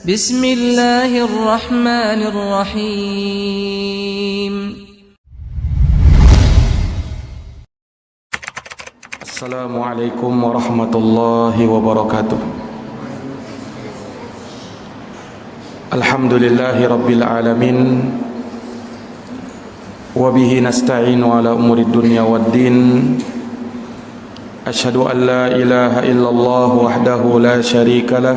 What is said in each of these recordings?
Bismillahirrahmanirrahim. Assalamualaikum warahmatullahi wabarakatuh. Alhamdulillahi rabbil alamin. Wabihi nasta'inu ala umuri dunya waddin. Ashhadu an la ilaha illallah wahdahu la syarika lah,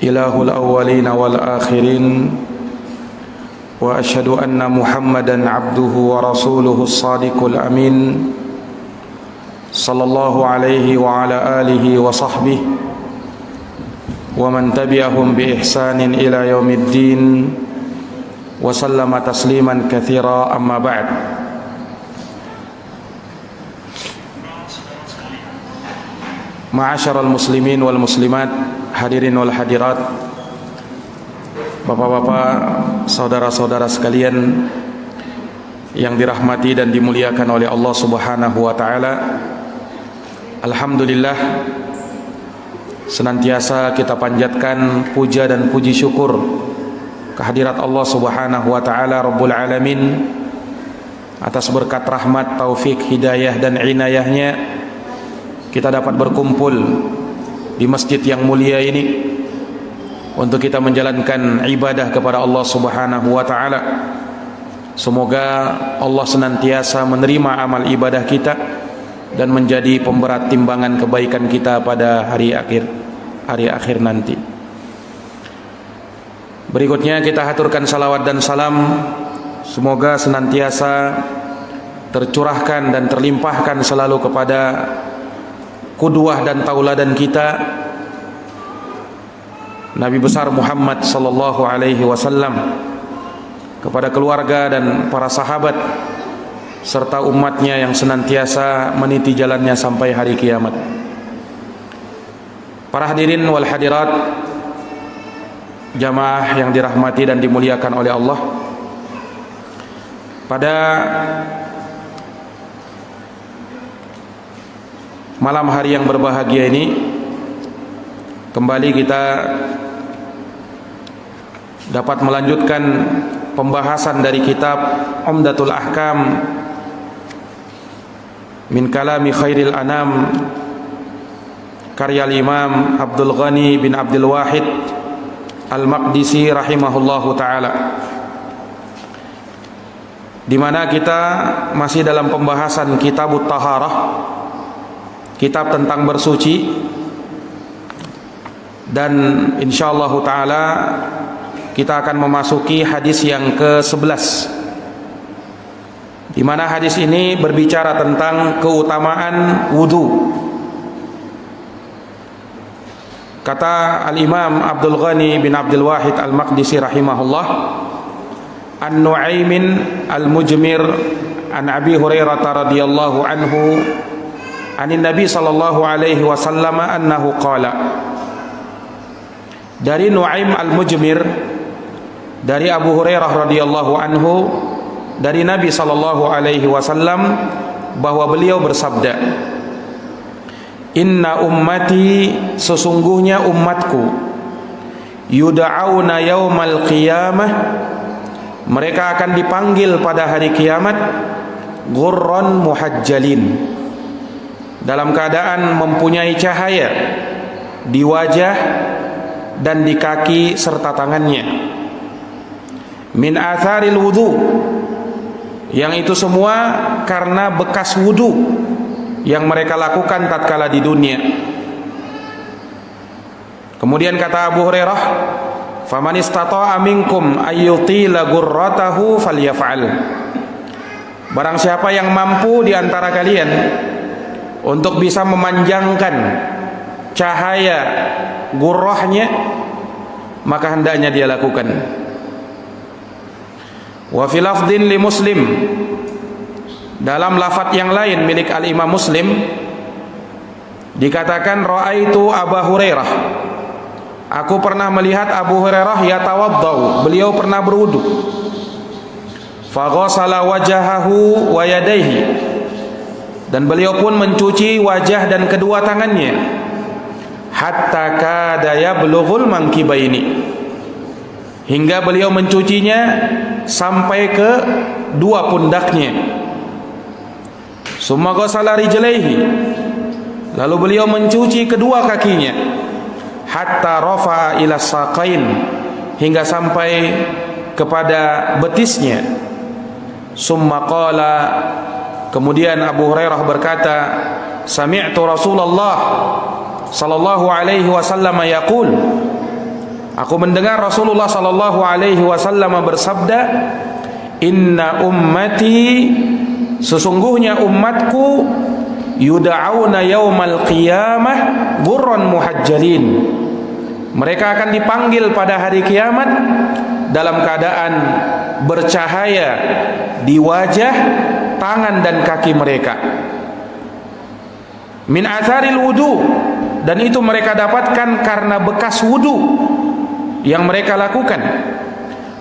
ilahul awwalina wal akhirin. Wa ashhadu anna Muhammadan abduhu wa rasuluhu as-sadiqul amin, sallallahu alaihi wa ala alihi wa sahbihi wa man tabi'ahum bi ihsanin ila yaumiddin wa sallama tasliman katsira, amma ba'd. Ma'asyiral muslimin wal muslimat, hadirin wal hadirat, bapak-bapak, saudara-saudara sekalian yang dirahmati dan dimuliakan oleh Allah Subhanahu wa taala. Alhamdulillah, senantiasa kita panjatkan puja dan puji syukur kehadirat Allah Subhanahu wa taala Rabbul alamin atas berkat rahmat, taufik, hidayah dan inayahnya kita dapat berkumpul di masjid yang mulia ini untuk kita menjalankan ibadah kepada Allah Subhanahu wa taala. Semoga Allah senantiasa menerima amal ibadah kita dan menjadi pemberat timbangan kebaikan kita pada hari akhir nanti. Berikutnya kita haturkan salawat dan salam, semoga senantiasa tercurahkan dan terlimpahkan selalu kepada qudwah dan tauladan kita, Nabi besar Muhammad sallallahu alaihi wasallam, kepada keluarga dan para sahabat serta umatnya yang senantiasa meniti jalannya sampai hari kiamat. Para hadirin wal hadirat, jamaah yang dirahmati dan dimuliakan oleh Allah, pada malam hari yang berbahagia ini kembali kita dapat melanjutkan pembahasan dari kitab Umdatul Ahkam min kalami khairil anam, karya Imam Abdul Ghani bin Abdul Wahid Al-Maqdisi rahimahullahu taala, di mana kita masih dalam pembahasan Kitabut Taharah, kitab tentang bersuci, dan insyaallah taala kita akan memasuki hadis yang ke-11, di mana hadis ini berbicara tentang keutamaan wudu. Kata Al-Imam Abdul Ghani bin Abdul Wahid Al-Maqdisi rahimahullah, An-Nu'aymin Al-Mujmir an Abi Hurairah radhiyallahu anhu anin Nabi sallallahu alaihi wasallam annahu qala. Dari Nu'aim Al-Mujmir, dari Abu Hurairah radhiyallahu anhu, dari Nabi sallallahu alaihi wasallam, bahwa beliau bersabda, inna ummati, sesungguhnya umatku, yud'auna yaumal qiyamah, mereka akan dipanggil pada hari kiamat, ghurran muhajjalin, dalam keadaan mempunyai cahaya di wajah dan di kaki serta tangannya, min atharil wudu, yang itu semua karena bekas wudu yang mereka lakukan tatkala di dunia. Kemudian kata Abu Hurairah, faman istata'a minkum ayyutila ghurratahu falyaf'al, barang siapa yang mampu di antara kalian untuk bisa memanjangkan cahaya gurrahnya, maka hendaknya dia lakukan. Wa fi lafdhin li Muslim, dalam lafaz yang lain milik Al-Imam Muslim dikatakan, ra'aitu Abu Hurairah, aku pernah melihat Abu Hurairah yatawaddau, beliau pernah berwudu, fa ghassala wajahahu wa yadayhi, dan beliau pun mencuci wajah dan kedua tangannya, hatta kada yablughul mankibaini, hingga beliau mencucinya sampai ke dua pundaknya. Summa ghasala rijlaihi, lalu beliau mencuci kedua kakinya, hatta rafa'a ila saqain, hingga sampai kepada betisnya. Summa qala, kemudian Abu Hurairah berkata, sami'tu Rasulullah sallallahu alaihi wasallam yaqul, aku mendengar Rasulullah sallallahu alaihi wasallam bersabda, inna ummati, sesungguhnya umatku, yud'auna yaumal qiyamah ghurran muhajjalin, mereka akan dipanggil pada hari kiamat dalam keadaan bercahaya di wajah, tangan dan kaki mereka. Min atharil wudu, dan itu mereka dapatkan karena bekas wudu yang mereka lakukan.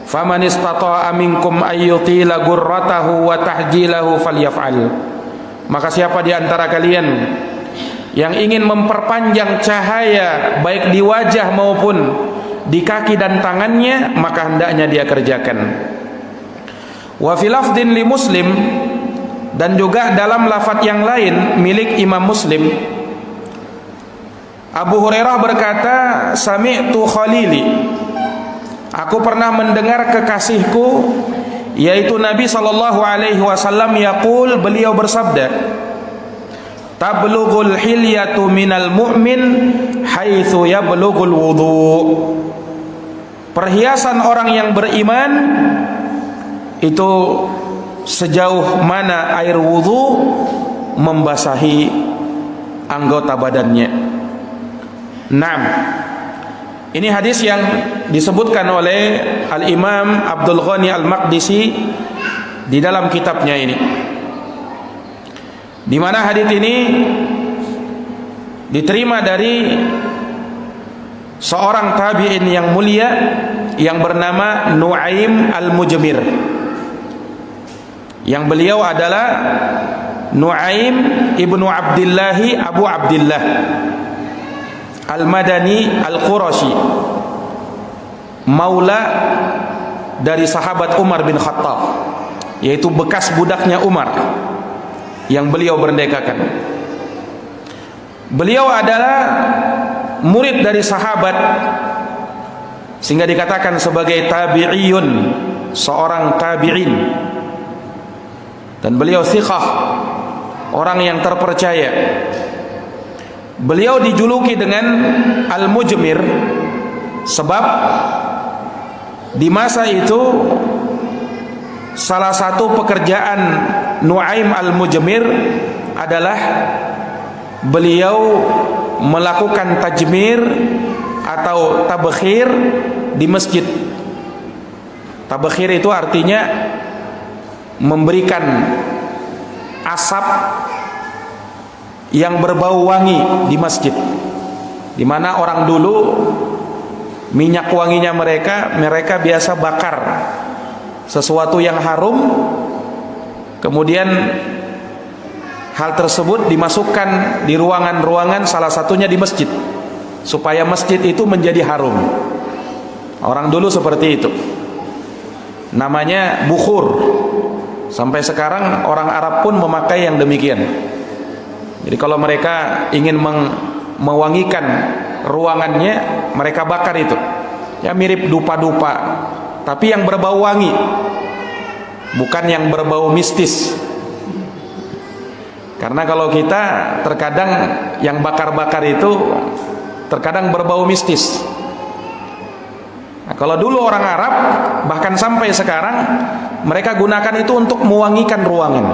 Faman istata'a minkum ayyutila gurratahu wa tahjilahu falyaf'al, maka siapa di antara kalian yang ingin memperpanjang cahaya baik di wajah maupun di kaki dan tangannya, maka hendaknya dia kerjakan. Wa fi lafdin li Muslim, dan juga dalam lafaz yang lain milik Imam Muslim, Abu Hurairah berkata, sami'tu khalili, aku pernah mendengar kekasihku, yaitu Nabi sallallahu alaihi wasallam yaqul, beliau bersabda, tablughul hilyatu minal mu'min haitsu yablughul wudu, perhiasan orang yang beriman itu sejauh mana air wudu membasahi anggota badannya. Naam, ini hadis yang disebutkan oleh Al-Imam Abdul Ghani Al-Maqdisi di dalam kitabnya ini, di mana hadis ini diterima dari seorang tabi'in yang mulia yang bernama Nu'aim Al-Mujmir, yang beliau adalah Nu'aim ibnu Abdillahi Abu Abdillah Al-Madani Al-Qurashi, maula dari sahabat Umar bin Khattab, yaitu bekas budaknya Umar yang beliau merdekakan. Beliau adalah murid dari sahabat, sehingga dikatakan sebagai tabi'iyun, seorang tabi'in. Dan beliau thiqah, orang yang terpercaya. Beliau dijuluki dengan Al-Mujmir sebab di masa itu salah satu pekerjaan Nu'aim Al-Mujmir adalah beliau melakukan tajmir atau tabkhir di masjid. Tabkhir itu artinya memberikan asap yang berbau wangi di masjid, di mana orang dulu minyak wanginya mereka biasa bakar sesuatu yang harum, kemudian hal tersebut dimasukkan di ruangan-ruangan, salah satunya di masjid, supaya masjid itu menjadi harum. Orang dulu seperti itu, namanya bukhur. Sampai sekarang orang Arab pun memakai yang demikian. Jadi kalau mereka ingin mewangikan ruangannya, mereka bakar itu. Ya mirip dupa-dupa, tapi yang berbau wangi, bukan yang berbau mistis. Karena kalau kita terkadang yang bakar-bakar itu terkadang berbau mistis. Nah, kalau dulu orang Arab, bahkan sampai sekarang, mereka gunakan itu untuk mewangikan ruangan.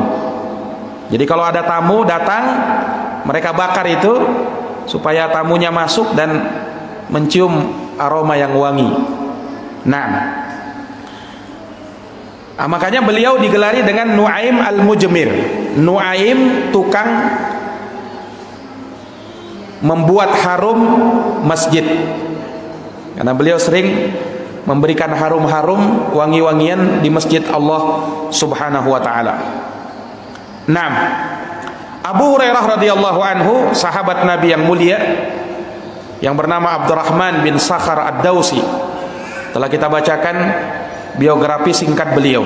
Jadi kalau ada tamu datang, mereka bakar itu supaya tamunya masuk dan mencium aroma yang wangi. Nah, makanya beliau digelari dengan Nu'aim Al-Mujmir. Nu'aim tukang membuat harum masjid, karena beliau sering memberikan harum-harum, wangi-wangian di masjid Allah Subhanahu wa ta'ala. Nah, Abu Hurairah radhiyallahu anhu, sahabat Nabi yang mulia, yang bernama Abdurrahman bin Sakhar Ad-Dausi. Telah kita bacakan biografi singkat beliau,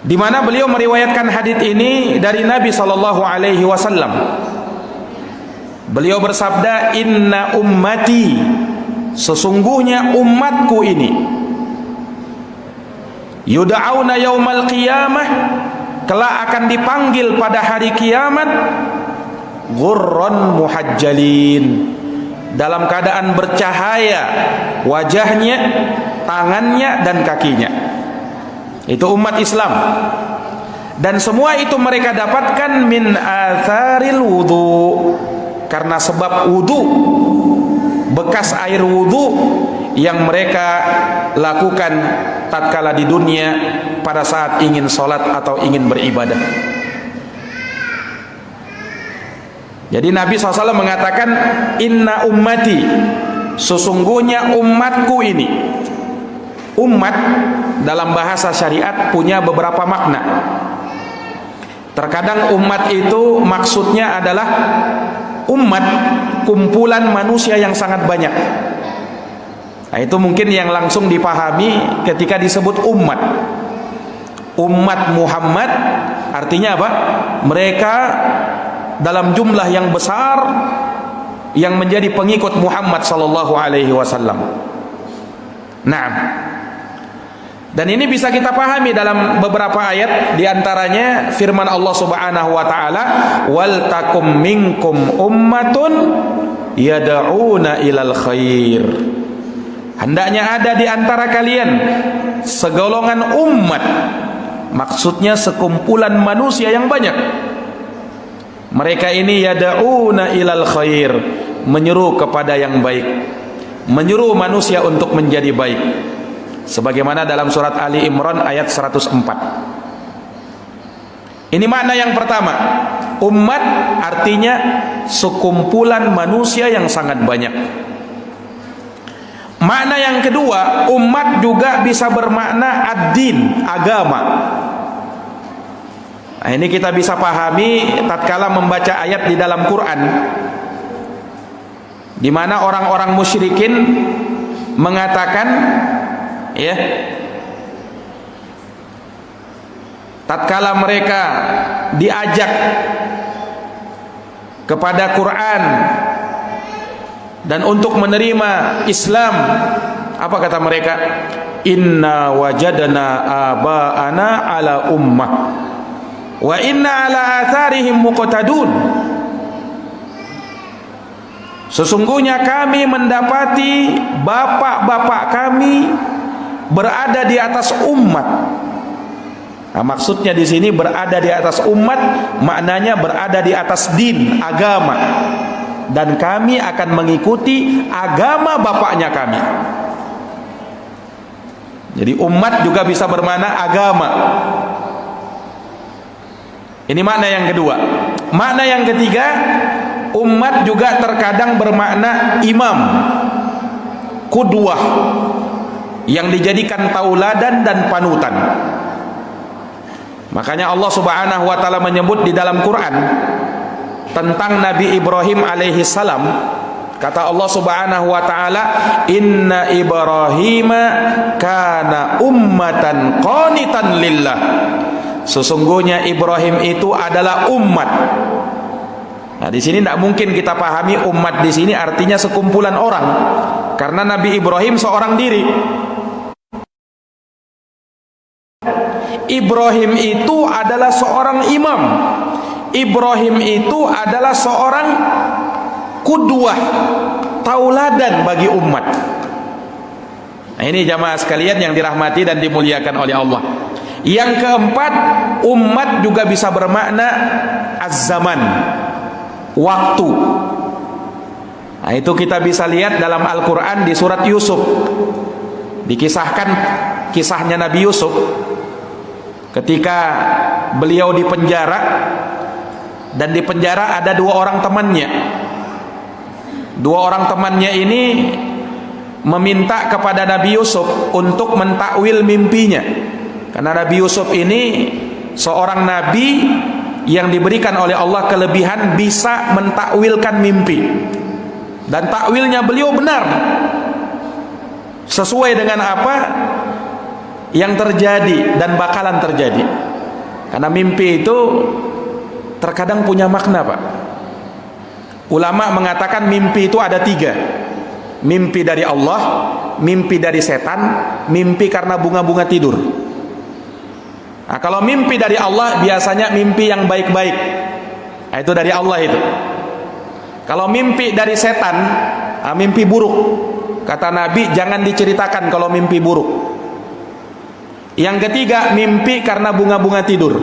di mana beliau meriwayatkan hadits ini dari Nabi sallallahu alaihi wasallam. Beliau bersabda, "Inna ummati, sesungguhnya umatku ini, yud'auna yaumal qiyamah, kelak akan dipanggil pada hari kiamat, ghurran muhajjalin, dalam keadaan bercahaya wajahnya, tangannya dan kakinya." Itu umat Islam. Dan semua itu mereka dapatkan min atharil wudu, karena sebab wudu, bekas air wudu yang mereka lakukan tatkala di dunia pada saat ingin sholat atau ingin beribadah. Jadi Nabi SAW mengatakan, "Inna ummati, sesungguhnya umatku ini." Umat dalam bahasa syariat punya beberapa makna. Terkadang umat itu maksudnya adalah umat, kumpulan manusia yang sangat banyak. Nah, itu mungkin yang langsung dipahami ketika disebut umat. Umat Muhammad artinya apa? Mereka dalam jumlah yang besar yang menjadi pengikut Muhammad sallallahu alaihi wasallam. Naam. Dan ini bisa kita pahami dalam beberapa ayat, di antaranya firman Allah Subhanahu wa taala, "Wal takum minkum ummatun yad'una ilal khair." Hendaknya ada di antara kalian segolongan umat, maksudnya sekumpulan manusia yang banyak. Mereka ini yad'una ilal khair, menyeru kepada yang baik, menyeru manusia untuk menjadi baik. Sebagaimana dalam surat Ali Imran ayat 104. Ini makna yang pertama. Umat artinya sekumpulan manusia yang sangat banyak. Makna yang kedua, umat juga bisa bermakna ad-din, agama. Nah, ini kita bisa pahami tatkala membaca ayat di dalam Quran, di mana orang-orang musyrikin mengatakan, ya, tatkala mereka diajak kepada Quran dan untuk menerima Islam, apa kata mereka? Inna wajadna aba'ana ala ummah wa inna ala atharihim muqtadun. Sesungguhnya kami mendapati bapak-bapak kami berada di atas umat. Nah, maksudnya di sini berada di atas umat, maknanya berada di atas din, agama. Dan kami akan mengikuti agama bapaknya kami. Jadi umat juga bisa bermakna agama. Ini makna yang kedua. Makna yang ketiga, umat juga terkadang bermakna imam, qudwah, yang dijadikan tauladan dan panutan. Makanya Allah Subhanahu wa taala menyebut di dalam Quran tentang Nabi Ibrahim alaihi salam, kata Allah Subhanahu wa taala, "Inna Ibrahima kana ummatan qanitan lillah." Sesungguhnya Ibrahim itu adalah umat. Nah, di sini tidak mungkin kita pahami umat di sini artinya sekumpulan orang, karena Nabi Ibrahim seorang diri. Ibrahim itu adalah seorang imam. Ibrahim itu adalah seorang qudwah, tauladan bagi umat. Nah, ini jamaah sekalian yang dirahmati dan dimuliakan oleh Allah. Yang keempat, umat juga bisa bermakna az-zaman, waktu. Nah, itu kita bisa lihat dalam Al-Quran di surat Yusuf. Dikisahkan kisahnya Nabi Yusuf ketika beliau di penjara, dan di penjara ada dua orang temannya. Dua orang temannya ini meminta kepada Nabi Yusuf untuk mentakwil mimpinya, karena Nabi Yusuf ini seorang nabi yang diberikan oleh Allah kelebihan bisa mentakwilkan mimpi. Dan takwilnya beliau benar, sesuai dengan apa yang terjadi dan bakalan terjadi. Karena mimpi itu terkadang punya makna, Pak. Ulama mengatakan mimpi itu ada 3. Mimpi dari Allah, mimpi dari setan, mimpi karena bunga-bunga tidur. Nah, kalau mimpi dari Allah biasanya mimpi yang baik-baik. Nah, itu dari Allah itu. Kalau mimpi dari setan, mimpi buruk. Kata Nabi, jangan diceritakan kalau mimpi buruk. Yang ketiga, mimpi karena bunga-bunga tidur.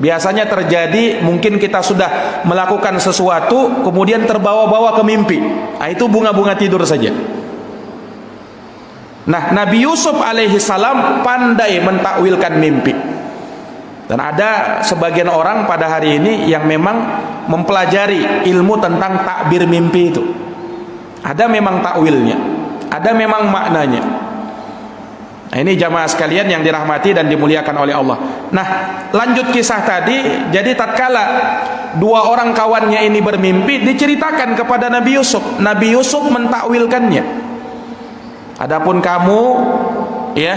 Biasanya terjadi, mungkin kita sudah melakukan sesuatu kemudian terbawa-bawa ke mimpi. Nah, itu bunga-bunga tidur saja. Nah, Nabi Yusuf alaihissalam pandai mentakwilkan mimpi. Dan ada sebagian orang pada hari ini yang memang mempelajari ilmu tentang takbir mimpi itu. Ada memang takwilnya, ada memang maknanya. Nah, ini jamaah sekalian yang dirahmati dan dimuliakan oleh Allah. Nah, lanjut kisah tadi. Jadi tatkala 2 orang kawannya ini bermimpi, diceritakan kepada Nabi Yusuf. Nabi Yusuf mentakwilkannya. Adapun kamu, ya,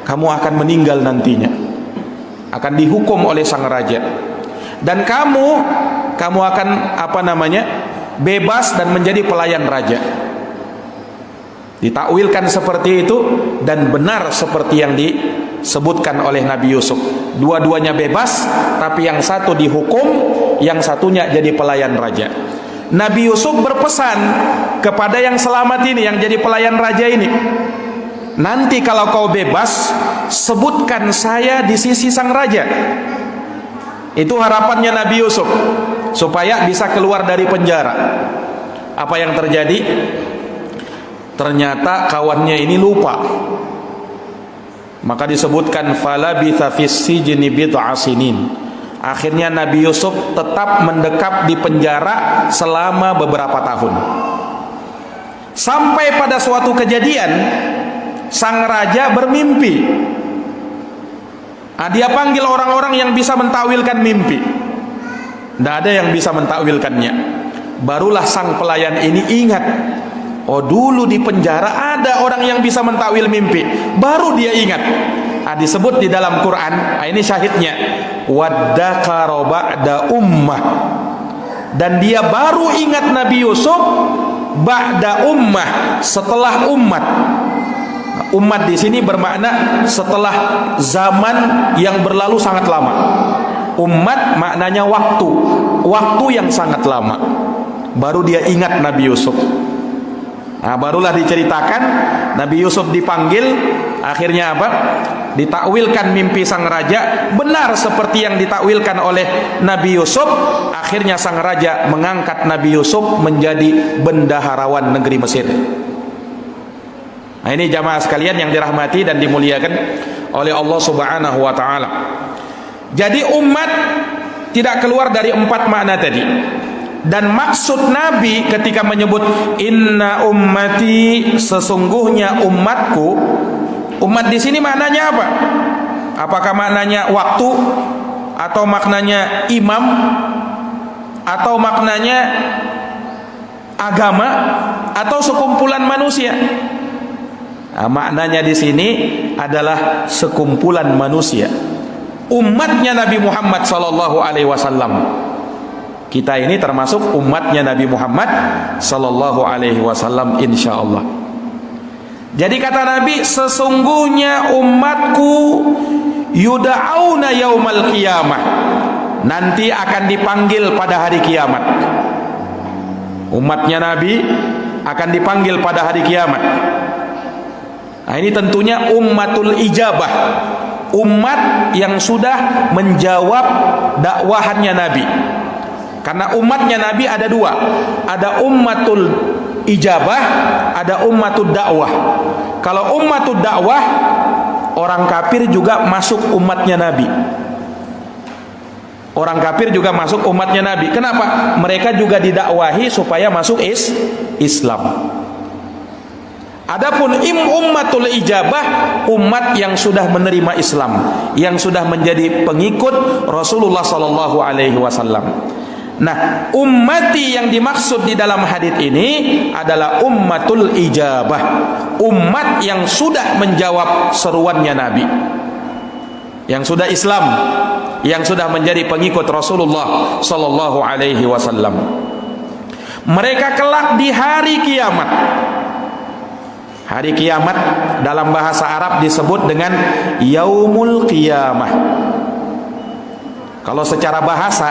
kamu akan meninggal nantinya, akan dihukum oleh sang raja. Dan kamu akan bebas dan menjadi pelayan raja. Ditakwilkan seperti itu dan benar seperti yang disebutkan oleh Nabi Yusuf. Dua-duanya bebas, tapi yang satu dihukum, yang satunya jadi pelayan raja. Nabi Yusuf berpesan kepada yang selamat ini, yang jadi pelayan raja ini, nanti kalau kau bebas, sebutkan saya di sisi sang raja. Itu harapannya Nabi Yusuf, supaya bisa keluar dari penjara. Apa yang terjadi? Ternyata kawannya ini lupa. Maka disebutkan falabitha fis sijni bid'a sinin. Akhirnya Nabi Yusuf tetap mendekap di penjara selama beberapa tahun. Sampai pada suatu kejadian, sang raja bermimpi. Dia panggil orang-orang yang bisa mentakwilkan mimpi. Tidak ada yang bisa mentakwilkannya. Barulah sang pelayan ini ingat, oh dulu di penjara ada orang yang bisa mentakwil mimpi. Baru dia ingat. Disebut di dalam Quran, ini syahidnya, waddakara ba'da ummah. Dan dia baru ingat Nabi Yusuf ba'da ummah, setelah umat. Umat di sini bermakna setelah zaman yang berlalu sangat lama. Umat maknanya waktu, waktu yang sangat lama. Baru dia ingat Nabi Yusuf. Nah, barulah diceritakan Nabi Yusuf dipanggil. Akhirnya apa? Ditakwilkan mimpi sang raja, benar seperti yang ditakwilkan oleh Nabi Yusuf. Akhirnya sang raja mengangkat Nabi Yusuf menjadi bendaharawan negeri Mesir. Nah, ini jamaah sekalian yang dirahmati dan dimuliakan oleh Allah Subhanahu wa taala. Jadi umat tidak keluar dari 4 makna tadi. Dan maksud Nabi ketika menyebut inna ummati, sesungguhnya umatku, umat di sini maknanya apa? Apakah maknanya waktu, atau maknanya imam, atau maknanya agama, atau sekumpulan manusia? Nah, maknanya di sini adalah sekumpulan manusia, umatnya Nabi Muhammad SAW. Kita ini termasuk umatnya Nabi Muhammad SAW, insyaallah. Jadi kata Nabi, sesungguhnya umatku yuda'auna yaumal qiyamah, nanti akan dipanggil pada hari kiamat. Umatnya Nabi akan dipanggil pada hari kiamat. Nah, ini tentunya ummatul ijabah, umat yang sudah menjawab dakwahannya Nabi. Karena umatnya Nabi ada 2, ada ummatul ijabah, ada ummatul dakwah. Kalau ummatul dakwah, orang kafir juga masuk umatnya Nabi. Orang kafir juga masuk umatnya Nabi. Kenapa? Mereka juga didakwahi supaya masuk Islam. Adapun ummatul ijabah, umat yang sudah menerima Islam, yang sudah menjadi pengikut Rasulullah sallallahu alaihi wasallam. Nah, ummati yang dimaksud di dalam hadis ini adalah ummatul ijabah, umat yang sudah menjawab seruannya Nabi, yang sudah Islam, yang sudah menjadi pengikut Rasulullah sallallahu alaihi wasallam. Mereka kelak di hari kiamat. Hari kiamat dalam bahasa Arab disebut dengan yaumul qiyamah. Kalau secara bahasa,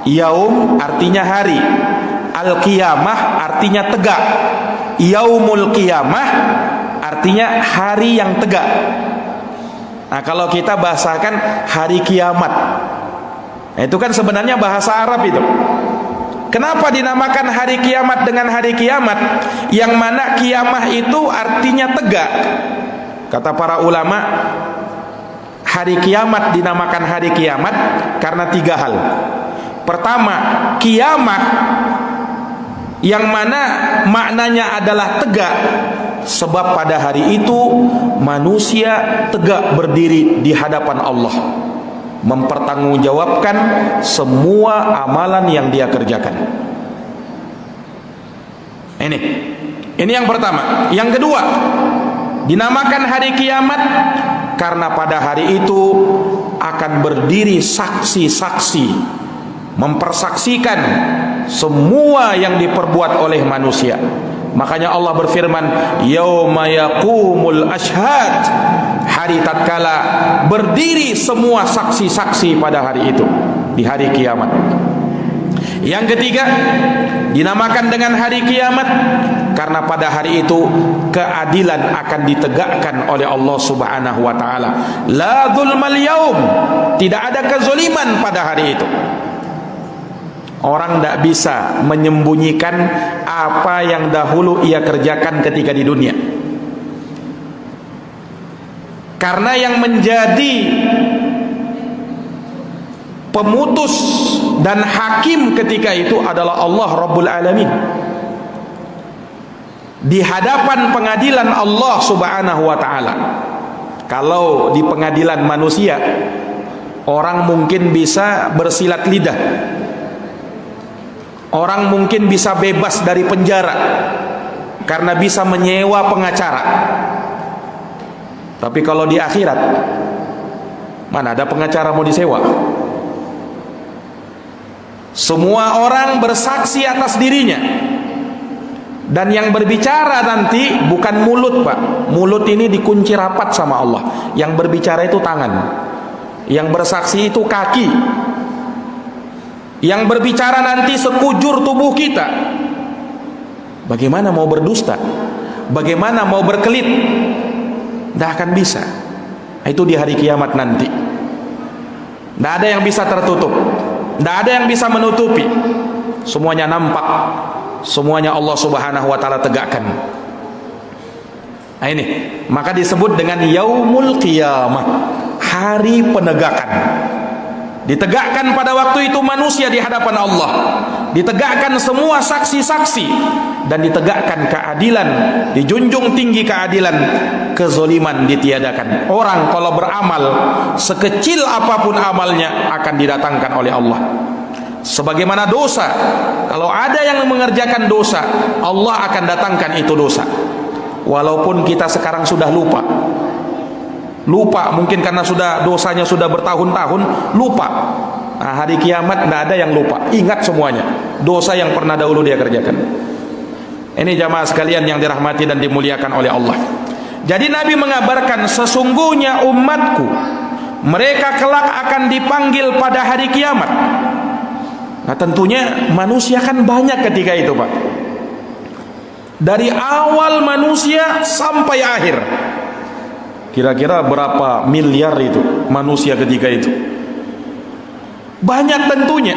yaum artinya hari, al-qiyamah artinya tegak. Yaumul qiyamah artinya hari yang tegak. Nah, kalau kita bahasakan hari kiamat, nah, itu kan sebenarnya bahasa Arab itu. Kenapa dinamakan hari kiamat dengan hari kiamat? Yang mana kiamah itu artinya tegak. Kata para ulama, hari kiamat dinamakan hari kiamat karena 3 hal. Pertama, kiamah yang mana maknanya adalah tegak, sebab pada hari itu manusia tegak berdiri di hadapan Allah, mempertanggungjawabkan semua amalan yang dia kerjakan. Ini yang pertama. Yang kedua, dinamakan hari kiamat karena pada hari itu akan berdiri saksi-saksi, mempersaksikan semua yang diperbuat oleh manusia. Makanya Allah berfirman, yauma yaqumul ashhad, hari tatkala berdiri semua saksi-saksi pada hari itu, di hari kiamat. Yang ketiga, dinamakan dengan hari kiamat karena pada hari itu keadilan akan ditegakkan oleh Allah Subhanahu wa taala. La dzulmal yaum, tidak ada kezaliman pada hari itu. Orang tidak bisa menyembunyikan apa yang dahulu ia kerjakan ketika di dunia. Karena yang menjadi pemutus dan hakim ketika itu adalah Allah Rabbul Alamin. Di hadapan pengadilan Allah Subhanahu wa ta'ala. Kalau di pengadilan manusia, orang mungkin bisa bersilat lidah, orang mungkin bisa bebas dari penjara karena bisa menyewa pengacara. Tapi kalau di akhirat, mana ada pengacara mau disewa? Semua orang bersaksi atas dirinya, dan yang berbicara nanti bukan mulut, Pak. Mulut ini dikunci rapat sama Allah. Yang berbicara itu tangan, yang bersaksi itu kaki, yang berbicara nanti sekujur tubuh kita. Bagaimana mau berdusta? Bagaimana mau berkelit? Tidak akan bisa. Itu di hari kiamat nanti. Tidak ada yang bisa tertutup, tidak ada yang bisa menutupi. Semuanya nampak, semuanya Allah Subhanahu wa ta'ala tegakkan. Nah, ini maka disebut dengan yaumul qiyamah, hari penegakan. Ditegakkan pada waktu itu manusia di hadapan Allah, ditegakkan semua saksi-saksi, dan ditegakkan keadilan, dijunjung tinggi keadilan, kezoliman ditiadakan. Orang kalau beramal sekecil apapun amalnya akan didatangkan oleh Allah. Sebagaimana dosa, kalau ada yang mengerjakan dosa, Allah akan datangkan itu dosa. Walaupun kita sekarang sudah lupa mungkin karena sudah dosanya sudah bertahun-tahun, lupa. Nah, hari kiamat tidak ada yang lupa, ingat semuanya dosa yang pernah dahulu dia kerjakan. Ini jamaah sekalian yang dirahmati dan dimuliakan oleh Allah. Jadi Nabi mengabarkan, sesungguhnya umatku mereka kelak akan dipanggil pada hari kiamat. Nah, tentunya manusia kan banyak ketika itu, Pak. Dari awal manusia sampai akhir, kira-kira berapa miliar itu manusia ketika itu? Banyak tentunya.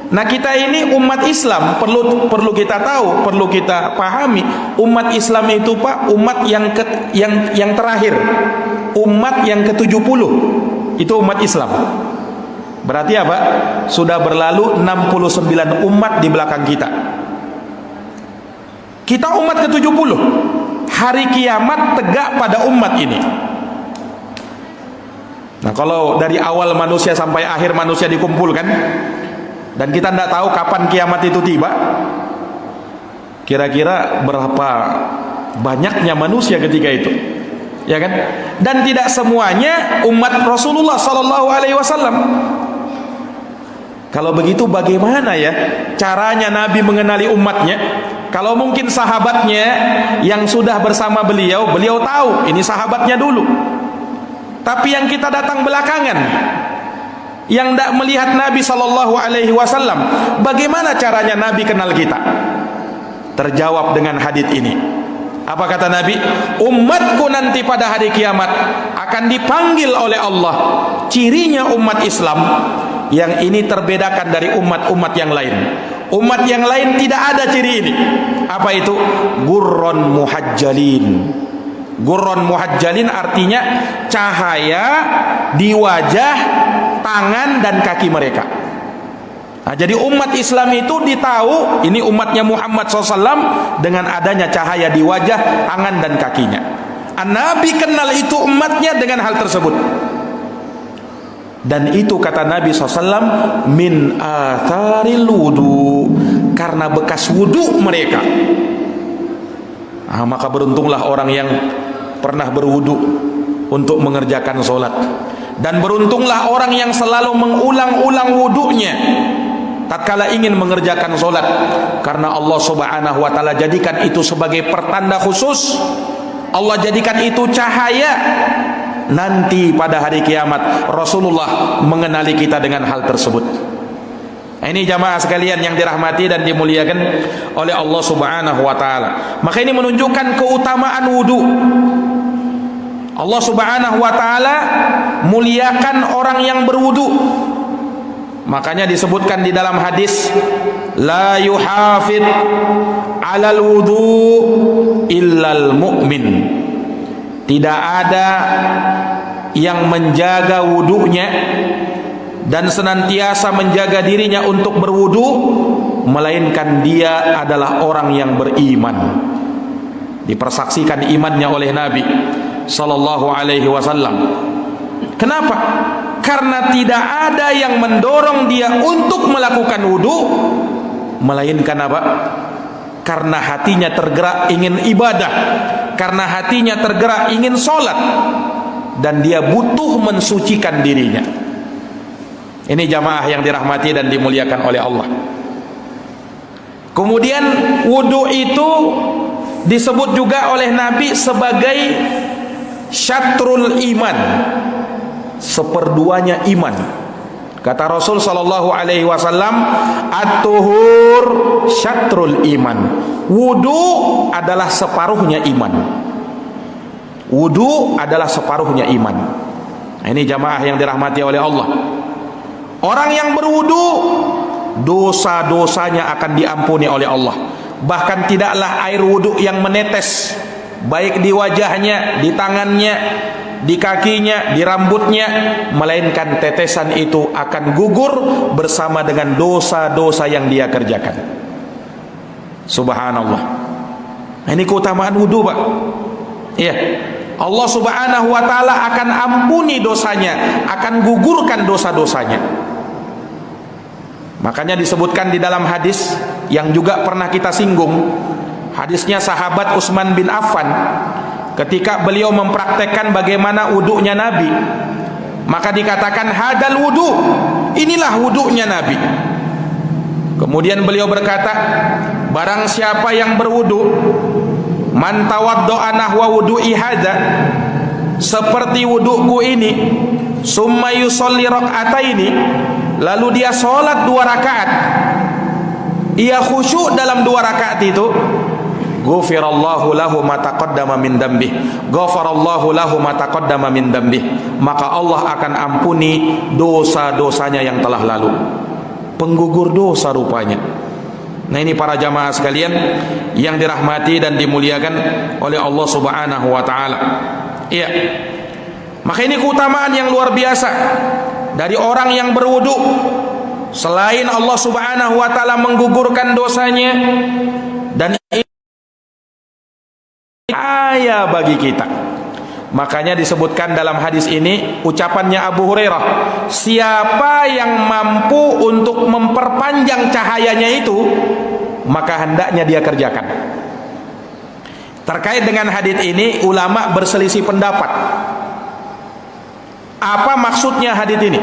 Nah, kita ini umat Islam perlu kita tahu, perlu kita pahami. Umat Islam itu, Pak, umat yang terakhir, umat yang ke-70. Itu umat Islam. Berarti apa? Sudah berlalu 69 umat di belakang kita. Kita umat ke-70. hari kiamat tegak pada umat ini. Nah, kalau dari awal manusia sampai akhir manusia dikumpulkan dan kita tidak tahu kapan kiamat itu tiba, kira-kira berapa banyaknya manusia ketika itu, ya kan? Dan tidak semuanya umat Rasulullah sallallahu alaihi wasallam. Kalau begitu bagaimana ya caranya Nabi mengenali umatnya? Kalau mungkin sahabatnya yang sudah bersama beliau tahu ini sahabatnya dulu. Tapi yang kita datang belakangan, yang tidak melihat Nabi sallallahu alaihi wasallam, bagaimana caranya Nabi kenal kita? Terjawab dengan hadits ini. Apa kata Nabi? Umatku nanti pada hari kiamat akan dipanggil oleh Allah. Cirinya umat Islam yang ini terbedakan dari umat-umat yang lain. Umat yang lain tidak ada ciri ini. Apa itu? Gurron muhajjalin. Gurron muhajjalin artinya cahaya di wajah, tangan dan kaki mereka. Nah, jadi umat Islam itu ditahu ini umatnya Muhammad SAW dengan adanya cahaya di wajah, tangan dan kakinya. Nabi kenal itu umatnya dengan hal tersebut. Dan itu kata Nabi SAW min atharil wudu, karena bekas wudu mereka. Nah, maka beruntunglah orang yang pernah berwudu untuk mengerjakan sholat, dan beruntunglah orang yang selalu mengulang-ulang wudunya tatkala ingin mengerjakan sholat, karena Allah Subhanahu wa ta'ala jadikan itu sebagai pertanda khusus. Allah jadikan itu cahaya. Nanti pada hari kiamat Rasulullah mengenali kita dengan hal tersebut. Nah, ini jamaah sekalian yang dirahmati dan dimuliakan oleh Allah Subhanahu wa ta'ala. Maka ini menunjukkan keutamaan wudu. Allah Subhanahu wa ta'ala muliakan orang yang berwudu. Makanya disebutkan di dalam hadis, la yuhafid alal wudu illal mu'min. Tidak ada yang menjaga wudunya dan senantiasa menjaga dirinya untuk berwudu melainkan dia adalah orang yang beriman. Dipersaksikan imannya oleh Nabi sallallahu alaihi wasallam. Kenapa? Karena tidak ada yang mendorong dia untuk melakukan wudu melainkan apa? Karena hatinya tergerak ingin ibadah, karena hatinya tergerak ingin sholat, dan dia butuh mensucikan dirinya. Ini jamaah yang dirahmati dan dimuliakan oleh Allah. Kemudian wudu itu disebut juga oleh Nabi sebagai syatrul iman, seperduanya iman. Kata Rasul sallallahu alaihi wasallam, at-tuhur syatrul iman. Wudu adalah separuhnya iman. Wudu adalah separuhnya iman. Nah, ini jamaah yang dirahmati oleh Allah. Orang yang berwudu, dosa-dosanya akan diampuni oleh Allah. Bahkan tidaklah air wudu yang menetes, baik di wajahnya, di tangannya, di kakinya, di rambutnya, melainkan tetesan itu akan gugur bersama dengan dosa-dosa yang dia kerjakan. Subhanallah. Nah, ini keutamaan wudu, Pak. Iya. Allah Subhanahu wa ta'ala akan ampuni dosanya, akan gugurkan dosa-dosanya. Makanya disebutkan di dalam hadis yang juga pernah kita singgung, hadisnya sahabat Utsman bin Affan. Ketika beliau mempraktekkan bagaimana wudunya Nabi, maka dikatakan hadal wudu, inilah wudunya Nabi. Kemudian beliau berkata, barang siapa yang berwudu, man tawaddo'a nahwa wudu'i hadza, seperti wuduku ini, summa yusolli raka'ataini, lalu dia sholat 2 rakaat, ia khusyuk dalam 2 rakaat itu, ghufirallahu lahu ma taqaddama min dambih, ghafarallahu lahu ma taqaddama min dambih, maka Allah akan ampuni dosa-dosanya yang telah lalu. Penggugur dosa rupanya. Nah, ini para jamaah sekalian yang dirahmati dan dimuliakan oleh Allah Subhanahu wa ta'ala. Iya. Maka ini keutamaan yang luar biasa dari orang yang berwudu. Selain Allah Subhanahu wa ta'ala menggugurkan dosanya, dan bahaya bagi kita. Makanya disebutkan dalam hadis ini ucapannya Abu Hurairah, siapa yang mampu untuk memperpanjang cahayanya itu, maka hendaknya dia kerjakan. Terkait dengan hadis ini ulama berselisih pendapat. Apa maksudnya hadis ini?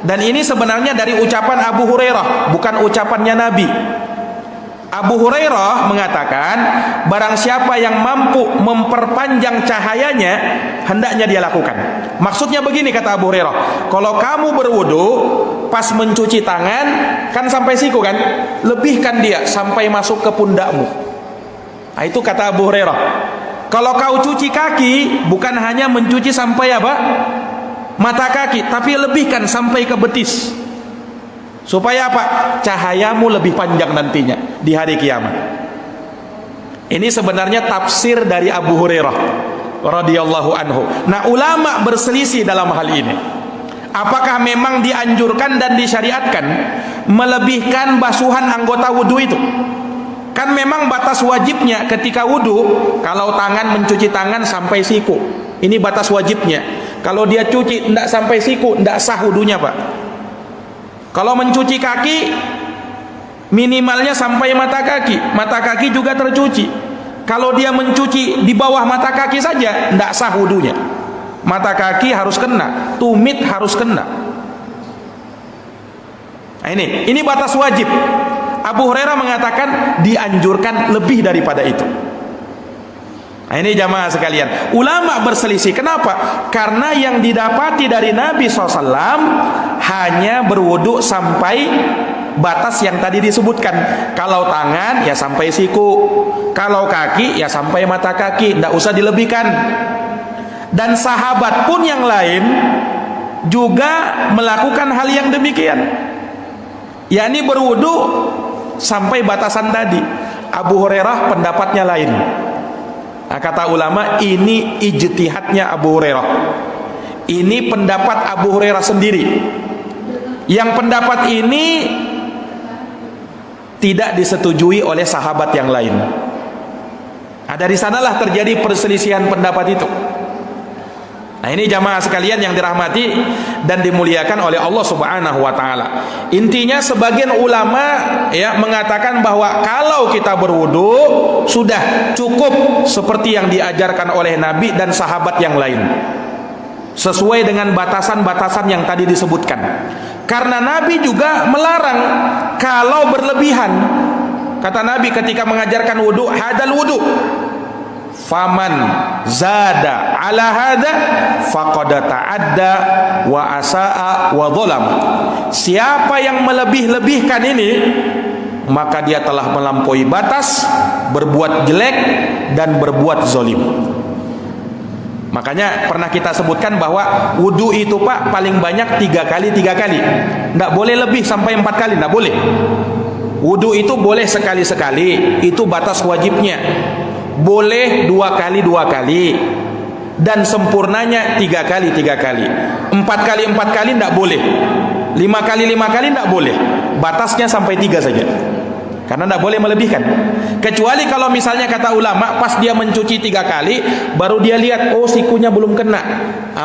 Dan ini sebenarnya dari ucapan Abu Hurairah, bukan ucapannya Nabi. Abu Hurairah mengatakan, barang siapa yang mampu memperpanjang cahayanya, hendaknya dia lakukan. Maksudnya begini, kata Abu Hurairah, kalau kamu berwudu, pas mencuci tangan, kan sampai siku kan, lebihkan dia sampai masuk ke pundakmu. Nah, itu kata Abu Hurairah. Kalau kau cuci kaki, bukan hanya mencuci sampai apa? Mata kaki, tapi lebihkan sampai ke betis. Supaya apa? Cahayamu lebih panjang nantinya di hari kiamat. Ini sebenarnya tafsir dari Abu Hurairah radhiyallahu anhu. Nah, ulama berselisih dalam hal ini. Apakah memang dianjurkan dan disyariatkan melebihkan basuhan anggota wudu itu? Kan memang batas wajibnya ketika wudu, kalau tangan mencuci tangan sampai siku. Ini batas wajibnya. Kalau dia cuci tidak sampai siku, tidak sah wudunya, Pak. Kalau mencuci kaki, minimalnya sampai mata kaki juga tercuci. Kalau dia mencuci di bawah mata kaki saja, tidak sah wudunya. Mata kaki harus kena, tumit harus kena. Nah, ini batas wajib. Abu Hurairah mengatakan dianjurkan lebih daripada itu. Nah, ini jamaah sekalian, ulama berselisih. Kenapa? Karena yang didapati dari Nabi SAW hanya berwudu sampai batas yang tadi disebutkan. Kalau tangan ya sampai siku, kalau kaki ya sampai mata kaki, tidak usah dilebihkan. Dan sahabat pun yang lain juga melakukan hal yang demikian, yakni berwudu sampai batasan tadi. Abu Hurairah pendapatnya lain. Nah, kata ulama, ini ijtihadnya Abu Hurairah. Ini pendapat Abu Hurairah sendiri. Yang pendapat ini tidak disetujui oleh sahabat yang lain. Nah, dari sanalah terjadi perselisihan pendapat itu. Nah, ini jamaah sekalian yang dirahmati dan dimuliakan oleh Allah Subhanahu wa taala. Intinya sebagian ulama ya mengatakan bahwa kalau kita berwudu sudah cukup seperti yang diajarkan oleh Nabi dan sahabat yang lain. Sesuai dengan batasan-batasan yang tadi disebutkan. Karena Nabi juga melarang kalau berlebihan. Kata Nabi ketika mengajarkan wudu, hadal wudu. Faman zada ala hada faqad ta'adda wa asaa wa dhalam. Siapa yang melebih-lebihkan ini, maka dia telah melampaui batas, berbuat jelek dan berbuat zalim. Makanya pernah kita sebutkan bahwa wudu itu, Pak, paling banyak 3 kali. Tidak boleh lebih sampai 4 kali, tidak boleh. Wudu itu boleh sekali-sekali, itu batas wajibnya. Boleh 2 kali, dan sempurnanya 3 kali. 4 kali tidak boleh. 5 kali tidak boleh. Batasnya sampai 3 saja. Karena tidak boleh melebihkan. Kecuali kalau misalnya kata ulama, pas dia mencuci 3 kali, baru dia lihat, oh sikunya belum kena,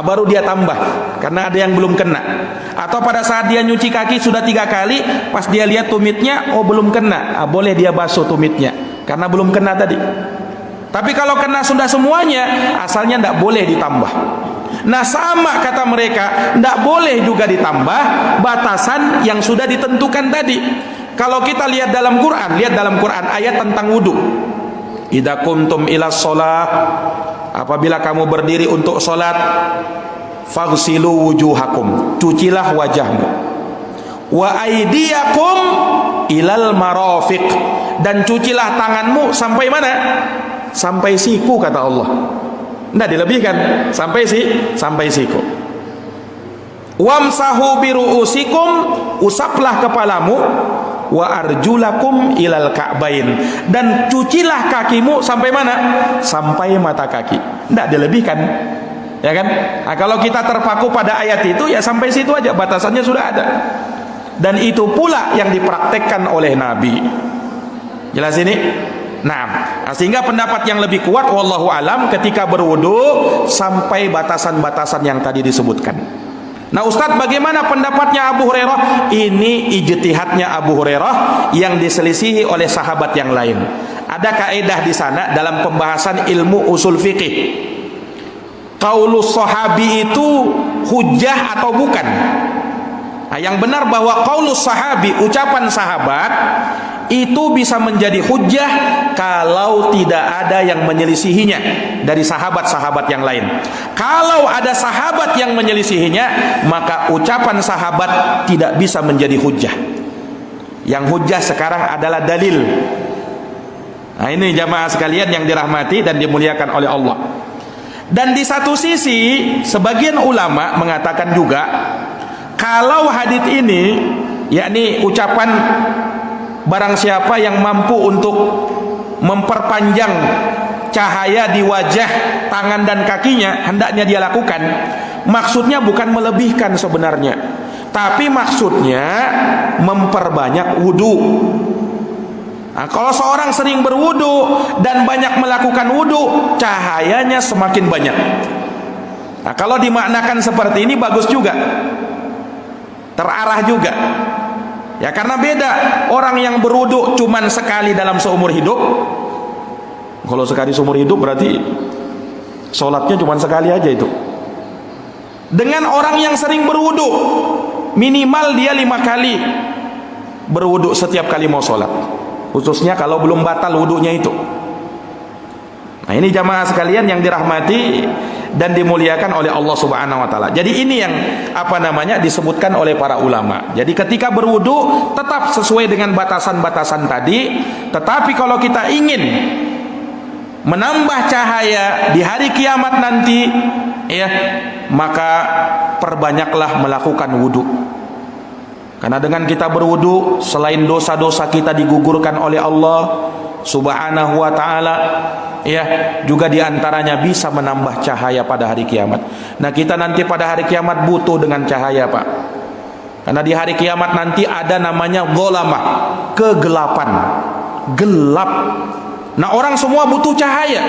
baru dia tambah, karena ada yang belum kena. Atau pada saat dia nyuci kaki sudah 3 kali, pas dia lihat tumitnya, oh belum kena, boleh dia basuh tumitnya, karena belum kena tadi. Tapi kalau kena sudah semuanya, asalnya tidak boleh ditambah. Nah, sama kata mereka, tidak boleh juga ditambah batasan yang sudah ditentukan tadi. Kalau kita lihat dalam Quran, ayat tentang wudu. Idza kuntum ila shalah, apabila kamu berdiri untuk salat, faghsilu wujuhakum, cucilah wajahmu. Wa aydiyakum ilal marafiq, dan cucilah tanganmu sampai mana? Sampai siku, kata Allah. Tidak dilebihkan, sampai siku. Wamsahu biru'usikum, usaplah kepalamu. Wa arjulakum ilal ka'bain, dan cucilah kakimu sampai mana? Sampai mata kaki. Tidak dilebihkan, ya kan? Nah, kalau kita terpaku pada ayat itu, ya sampai situ aja, batasannya sudah ada. Dan itu pula yang dipraktekkan oleh Nabi. Jelas ini? Nah, sehingga pendapat yang lebih kuat wallahu alam ketika berwudu sampai batasan-batasan yang tadi disebutkan. Nah, Ustadz, bagaimana pendapatnya Abu Hurairah? Ini ijtihadnya Abu Hurairah yang diselisihi oleh sahabat yang lain. Ada kaidah di sana dalam pembahasan ilmu usul fikih. Qaulus sahabi itu hujjah atau bukan? Nah, yang benar bahwa qaulus sahabi, ucapan sahabat, itu bisa menjadi hujjah kalau tidak ada yang menyelisihinya dari sahabat-sahabat yang lain. Kalau ada sahabat yang menyelisihinya, maka ucapan sahabat tidak bisa menjadi hujjah. Yang hujjah sekarang adalah dalil. Nah, ini jamaah sekalian yang dirahmati dan dimuliakan oleh Allah. Dan di satu sisi sebagian ulama mengatakan juga kalau hadits ini, yakni ucapan barang siapa yang mampu untuk memperpanjang cahaya di wajah, tangan dan kakinya, hendaknya dia lakukan. Maksudnya bukan melebihkan sebenarnya, tapi maksudnya memperbanyak wudu. Nah, kalau seorang sering berwudu dan banyak melakukan wudu, cahayanya semakin banyak. Nah, kalau dimaknakan seperti ini bagus juga, terarah juga. Ya, karena beda orang yang berwudu cuman sekali dalam seumur hidup. Kalau sekali seumur hidup berarti sholatnya cuman sekali aja itu. Dengan orang yang sering berwudu, minimal dia 5 kali berwudu setiap kali mau sholat, khususnya kalau belum batal wudunya itu. Nah, ini jamaah sekalian yang dirahmati dan dimuliakan oleh Allah Subhanahu wa taala. Jadi ini yang disebutkan oleh para ulama. Jadi ketika berwudu tetap sesuai dengan batasan-batasan tadi, tetapi kalau kita ingin menambah cahaya di hari kiamat nanti, ya, maka perbanyaklah melakukan wudu. Karena dengan kita berwudu, selain dosa-dosa kita digugurkan oleh Allah Subhanahu wa taala, ya, juga diantaranya bisa menambah cahaya pada hari kiamat. Nah, kita nanti pada hari kiamat butuh dengan cahaya, Pak. Karena di hari kiamat nanti ada namanya ghalamah, kegelapan, gelap. Nah, orang semua butuh cahaya.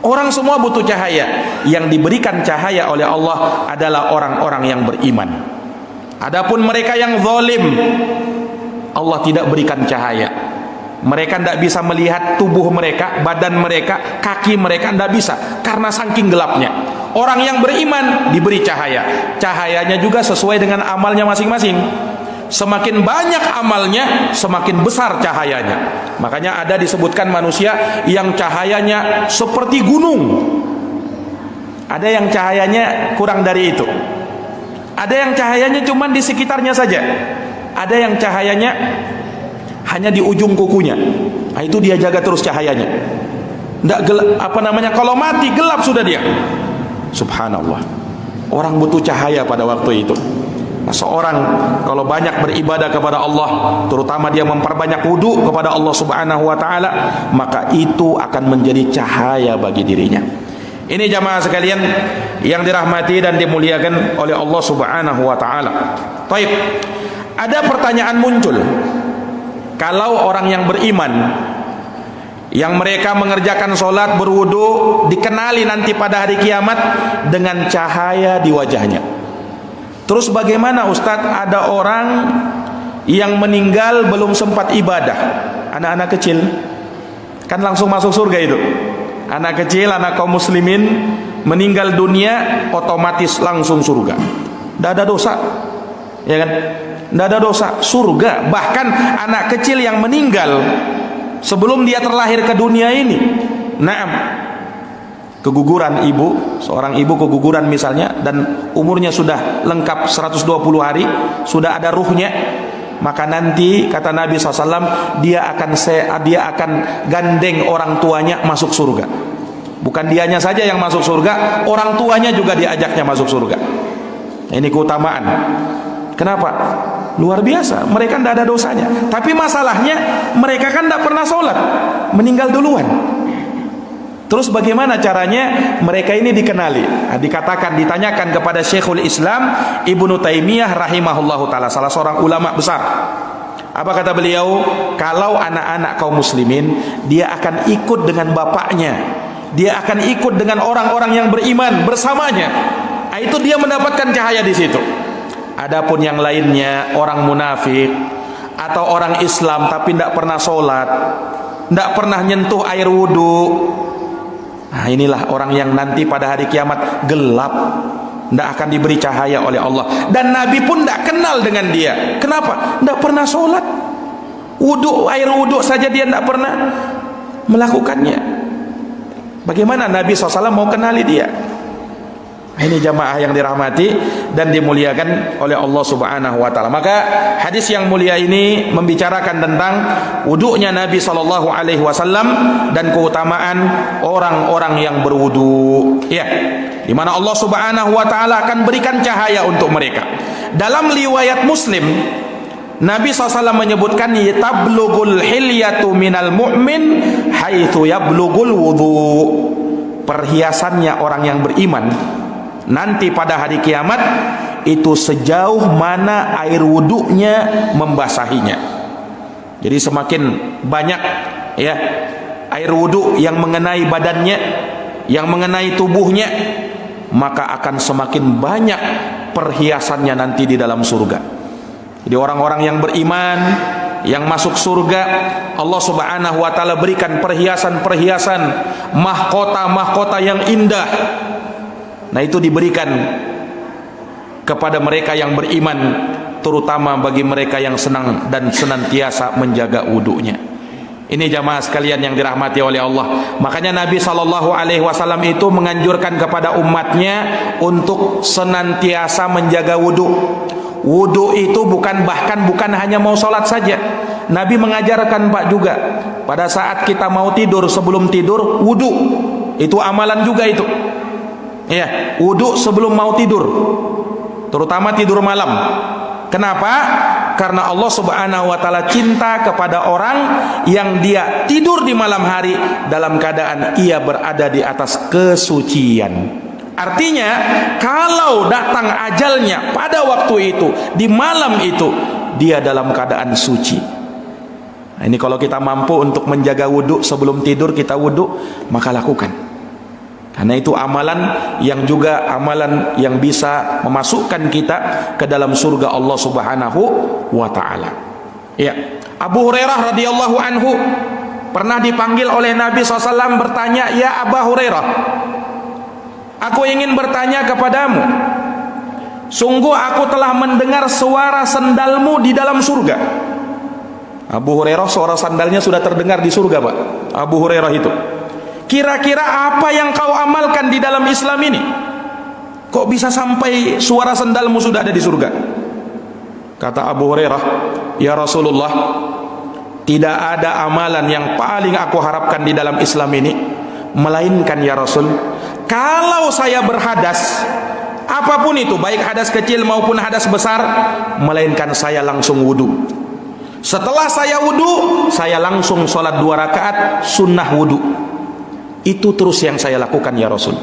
Orang semua butuh cahaya. Yang diberikan cahaya oleh Allah adalah orang-orang yang beriman. Adapun mereka yang zalim, Allah tidak berikan cahaya. Mereka tidak bisa melihat tubuh mereka, badan mereka, kaki mereka, tidak bisa karena saking gelapnya. Orang yang beriman diberi cahaya. Cahayanya juga sesuai dengan amalnya masing-masing. Semakin banyak amalnya, semakin besar cahayanya. Makanya ada disebutkan manusia yang cahayanya seperti gunung. Ada yang cahayanya kurang dari itu. Ada yang cahayanya cuma di sekitarnya saja. Ada yang cahayanya hanya di ujung kukunya. Nah, itu dia jaga terus cahayanya. Nggak gelap, kalau mati gelap sudah dia. Subhanallah. Orang butuh cahaya pada waktu itu. Nah, seorang kalau banyak beribadah kepada Allah, terutama dia memperbanyak wudu kepada Allah Subhanahu wa taala, maka itu akan menjadi cahaya bagi dirinya. Ini jamaah sekalian yang dirahmati dan dimuliakan oleh Allah Subhanahu wa taala. Baik. Ada pertanyaan muncul. Kalau orang yang beriman, yang mereka mengerjakan sholat, berwudu, dikenali nanti pada hari kiamat dengan cahaya di wajahnya. Terus bagaimana Ustadz, ada orang yang meninggal belum sempat ibadah, anak-anak kecil, kan langsung masuk surga itu. Anak kecil, anak kaum muslimin meninggal dunia, otomatis langsung surga. Tidak ada dosa, ya kan? Tidak ada dosa, surga. Bahkan anak kecil yang meninggal sebelum dia terlahir ke dunia ini, keguguran ibu, seorang ibu keguguran misalnya, dan umurnya sudah lengkap 120 hari, sudah ada ruhnya, maka nanti kata Nabi SAW, dia akan gandeng orang tuanya masuk surga. Bukan dianya saja yang masuk surga, orang tuanya juga diajaknya masuk surga. Ini keutamaan. Kenapa? Luar biasa. Mereka tidak ada dosanya, tapi masalahnya mereka kan tidak pernah sholat, meninggal duluan. Terus bagaimana caranya mereka ini dikenali? Ditanyakan kepada Syekhul Islam Ibnu Taimiyah rahimahullahu taala, salah seorang ulama besar. Apa kata beliau? Kalau anak-anak kaum muslimin, dia akan ikut dengan bapaknya, dia akan ikut dengan orang-orang yang beriman bersamanya. Itu dia mendapatkan cahaya di situ. Adapun yang lainnya, orang munafik atau orang Islam tapi tidak pernah sholat, tidak pernah nyentuh air wudhu, nah inilah orang yang nanti pada hari kiamat gelap, tidak akan diberi cahaya oleh Allah. Dan Nabi pun tidak kenal dengan dia. Kenapa? Tidak pernah sholat, wudhu, air wudhu saja dia tidak pernah melakukannya. Bagaimana Nabi SAW mau kenali dia? Ini jamaah yang dirahmati dan dimuliakan oleh Allah Subhanahu wa taala. Maka hadis yang mulia ini membicarakan tentang wudunya Nabi sallallahu alaihi wasallam dan keutamaan orang-orang yang berwudu. Ya, di mana Allah Subhanahu wa taala akan berikan cahaya untuk mereka. Dalam riwayat Muslim, Nabi SAW menyebutkan tablugul hilyatu minal mu'min haitsu yablugul wudu. Perhiasannya orang yang beriman nanti pada hari kiamat itu sejauh mana air wudunya membasahinya. Jadi semakin banyak ya air wudu yang mengenai badannya, yang mengenai tubuhnya, maka akan semakin banyak perhiasannya nanti di dalam surga. Jadi orang-orang yang beriman yang masuk surga, Allah Subhanahu wa taala berikan perhiasan-perhiasan, mahkota-mahkota yang indah. Nah, itu diberikan kepada mereka yang beriman, terutama bagi mereka yang senang dan senantiasa menjaga wudunya. Ini jamaah sekalian yang dirahmati oleh Allah. Makanya Nabi SAW itu menganjurkan kepada umatnya untuk senantiasa menjaga wudu. Wudu itu bukan hanya mau sholat saja. Nabi mengajarkan Pak juga, pada saat kita mau tidur, sebelum tidur wudu. Itu amalan juga itu. Ya, wudu sebelum mau tidur, terutama tidur malam. Kenapa? Karena Allah Subhanahu wa taala cinta kepada orang yang dia tidur di malam hari dalam keadaan ia berada di atas kesucian. Artinya, kalau datang ajalnya pada waktu itu, di malam itu, dia dalam keadaan suci. Nah, ini kalau kita mampu untuk menjaga wudu sebelum tidur, kita wudu, maka lakukan. Karena itu amalan yang juga amalan yang bisa memasukkan kita ke dalam surga Allah Subhanahu wa taala. Ya, Abu Hurairah radhiyallahu anhu pernah dipanggil oleh Nabi SAW bertanya, "Ya Abu Hurairah, aku ingin bertanya kepadamu. Sungguh aku telah mendengar suara sendalmu di dalam surga." Abu Hurairah suara sandalnya sudah terdengar di surga, Pak. Abu Hurairah itu. Kira-kira apa yang kau amalkan di dalam Islam ini? Kok bisa sampai suara sendalmu sudah ada di surga? Kata Abu Hurairah, "Ya Rasulullah, tidak ada amalan yang paling aku harapkan di dalam Islam ini, melainkan ya Rasul, kalau saya berhadas, apapun itu, baik hadas kecil maupun hadas besar, melainkan saya langsung wudu. Setelah saya wudu, saya langsung sholat 2 rakaat sunnah wudu. Itu terus yang saya lakukan ya Rasul."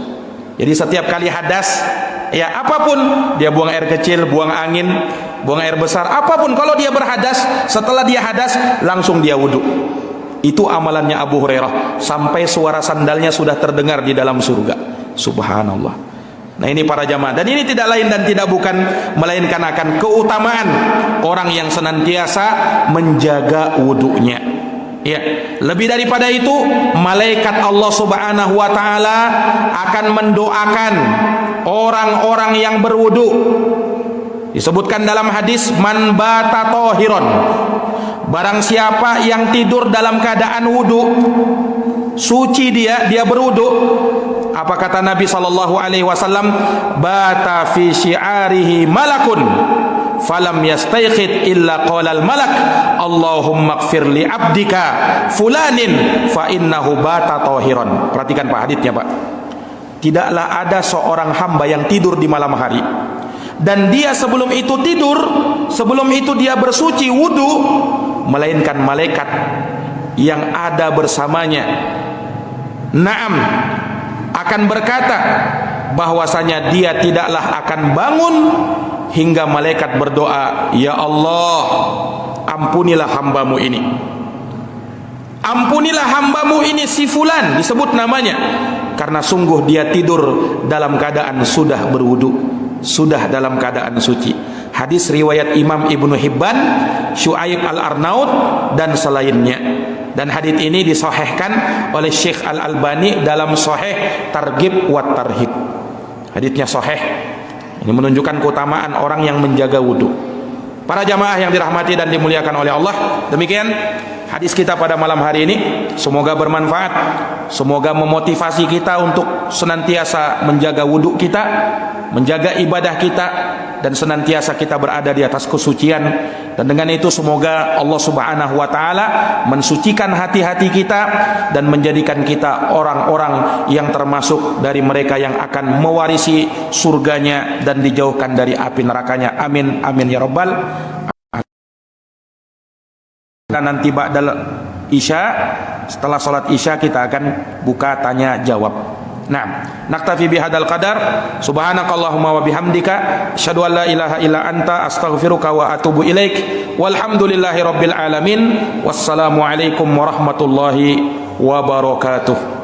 Jadi setiap kali hadas, ya apapun, dia buang air kecil, buang angin, buang air besar, apapun, kalau dia berhadas, setelah dia hadas langsung dia wudu. Itu amalannya Abu Hurairah sampai suara sandalnya sudah terdengar di dalam surga. Subhanallah. Nah, ini para jamaah, dan ini tidak lain dan tidak bukan melainkan akan keutamaan orang yang senantiasa menjaga wudunya. Ya, lebih daripada itu, malaikat Allah Subhanahu wa taala akan mendoakan orang-orang yang berwudu. Disebutkan dalam hadis, "Man bata tahiron." Barang siapa yang tidur dalam keadaan wudu, suci dia berwudu. Apa kata Nabi sallallahu alaihi wasallam? "Bata fi syi'arihi malakun falam yastayqid illa qalal malak Allahumma ighfir li abdika fulanin fa innahu bata tahiran." Perhatikan Pak haditsnya, Pak. Tidaklah ada seorang hamba yang tidur di malam hari dan dia sebelum itu tidur, sebelum itu dia bersuci wudu, melainkan malaikat yang ada bersamanya, naam, akan berkata bahwasanya dia tidaklah akan bangun hingga malaikat berdoa, "Ya Allah, ampunilah hambamu ini. Ampunilah hambamu ini si fulan," disebut namanya, "karena sungguh dia tidur dalam keadaan sudah berwudu, sudah dalam keadaan suci." Hadis riwayat Imam Ibnu Hibban, Syuaib Al-Arnaud dan selainnya. Dan hadis ini disahihkan oleh Syekh Al-Albani dalam Sahih Targhib wa Tarhib. Hadisnya sahih. Ini menunjukkan keutamaan orang yang menjaga wudu. Para jamaah yang dirahmati dan dimuliakan oleh Allah, demikian hadis kita pada malam hari ini. Semoga bermanfaat, semoga memotivasi kita untuk senantiasa menjaga wudu kita, menjaga ibadah kita, dan senantiasa kita berada di atas kesucian. Dan dengan itu semoga Allah Subhanahu wa taala mensucikan hati-hati kita dan menjadikan kita orang-orang yang termasuk dari mereka yang akan mewarisi surganya dan dijauhkan dari api nerakanya. Amin amin ya rabbal. Dan nanti ba'dal isya, setelah salat isya kita akan buka tanya jawab. Nah, naktafi bihadzal qadar. Subhanakallahumma wa bihamdika asyhadu an la ilaha illa anta astaghfiruka wa atubu ilaik. Walhamdulillahi rabbil alamin. Wassalamu alaikum warahmatullahi wabarakatuh.